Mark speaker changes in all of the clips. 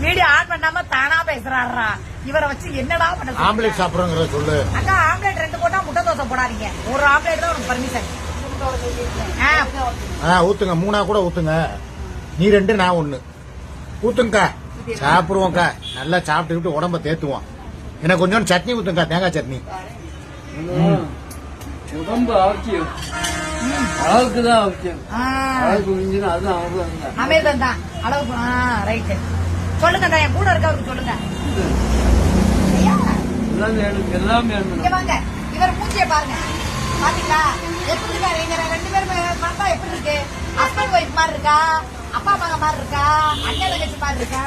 Speaker 1: Video on பண்ணாம தானா பேசுறாரா இவரை வச்சு என்னடா பண்ண
Speaker 2: ஆம்லேட் சாப்பிடுறோங்கிற சொல்லு.
Speaker 1: அக்கா ஆம்லேட் 2 போட்டா முட்டை தோசை போடாதீங்க. ஒரு ஆம்லேட் தான் உனக்கு பர்மிஷன்.
Speaker 2: ஊத்துங்க 3 கூட ஊத்துங்க. நீ 2 நான் 1 ஊத்துங்கக்கா. சாப்பிடுவோம்க்கா. நல்லா சாப்பிட்டு உடம்ப தேத்துவோம். எனக்கு கொஞ்சம் சட்னி ஊத்துங்கக்கா. தேங்காய் சட்னி.
Speaker 3: உடம்பு அவசியம். அளவுக்குதான் அவசியம்.
Speaker 1: அமேதான் தான் அளவுக்கு. ரைட்டு சொல்லுங்க. என் கூட இருக்கவருக்கு சொல்லுங்க. வாங்க இவர் மூச்சியை பாருங்க. பாத்தீங்களா எப்படி இருக்காரு? எங்க 2 பேரும் பார்த்தா எப்படி இருக்கு? ஹஸ்பண்ட் ஒய்ஃப் மாதிரி இருக்கா? அப்பா மக மாதிரி இருக்கா? அண்ணன் தங்கச்சி மாதிரி இருக்கா?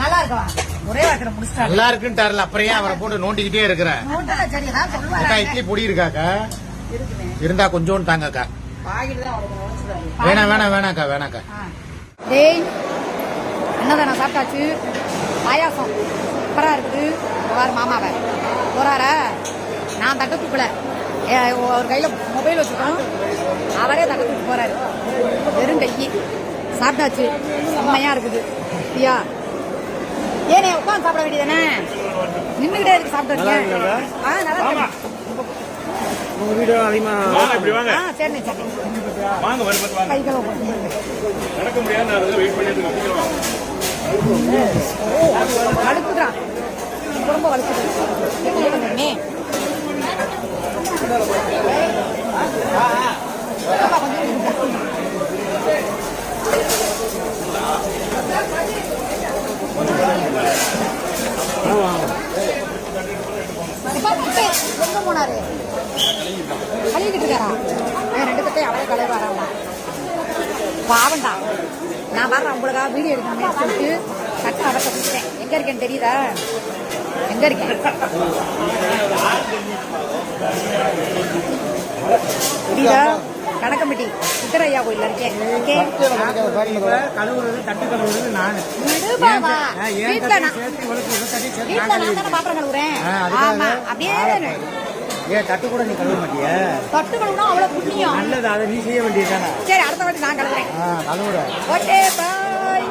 Speaker 1: நல்லா இருக்கவா? ஒரே வாக்கில முடிச்சிட்டாரு.
Speaker 2: நல்லா இருக்குன்னு அப்புறம் ஏன் அவரை போட்டு நோண்டிக்கிட்டே இருக்கிறேன்?
Speaker 1: சரிதான் சொல்லுவாங்க.
Speaker 2: இட்லி பொடி இருக்காக்கா? இருந்தா கொஞ்சோண்டு தாங்கக்கா. வேணாக்கா வேணாக்கா.
Speaker 1: டேய் அண்ணதான சாப்பிட்டாச்சு. பாயாசம் சூப்பரா இருக்குது. மாமாவை போறார. நான் தட்ட தூக்கல. ஒரு கையில மொபைல் வச்சுக்கோம். அவரே தட்ட தூக்கி போறாரு. வெறும் கையி சாப்பிட்டாச்சு. செம்மையா இருக்குது. ஐயா ஏனே உட்காந்து சாப்பிட வேண்டியதானே? நின்றுகிட்டே இருக்கு சாப்பிட்டு. நல்லா
Speaker 4: உங்க வீடியோ அதிகமா
Speaker 1: சரி சரி
Speaker 4: வாங்க வரும்போது
Speaker 1: கை கழுவ
Speaker 4: நடக்க முடியாது. வெயிட் பண்ணிட்டு
Speaker 1: வலுக்குறான். ரொம்ப வலுக்குது. எங்க போனாரு? கழுவிட்டு இருக்காரா? 2 தட்டையும் அவரே கழுவாரா? பாவண்டா. நான் பாரு உங்களுக்காக வீடியோ எடுக்கணும்னு சொல்லிட்டு தட்டை அவர்கிட்ட கொடுத்தேன். எங்க இருக்கேன்னு தெரியுதா? எங்க இருக்கேன் தெரியுதா? கணக்கம்பட்டி சித்தரையா கோயில்ல இருக்கேன்.
Speaker 2: தட்டு கழுவுறது நானு.
Speaker 1: வீட்டுல நான் தானே பாத்திரம் கழுவுறேன். ஆமா அப்படியே.
Speaker 2: ஏன் தட்டு கூட நீ கழுவ மாட்டிய?
Speaker 1: தட்டு கழுவுனா அவ்வளவு புண்ணியம்.
Speaker 2: நல்லது. அதை நீ செய்ய வேண்டியதுதானே.
Speaker 1: சரி அடுத்த வாட்டி நான் கழுவுறேன்.
Speaker 2: கழுவுறேன்.
Speaker 1: Okay bye.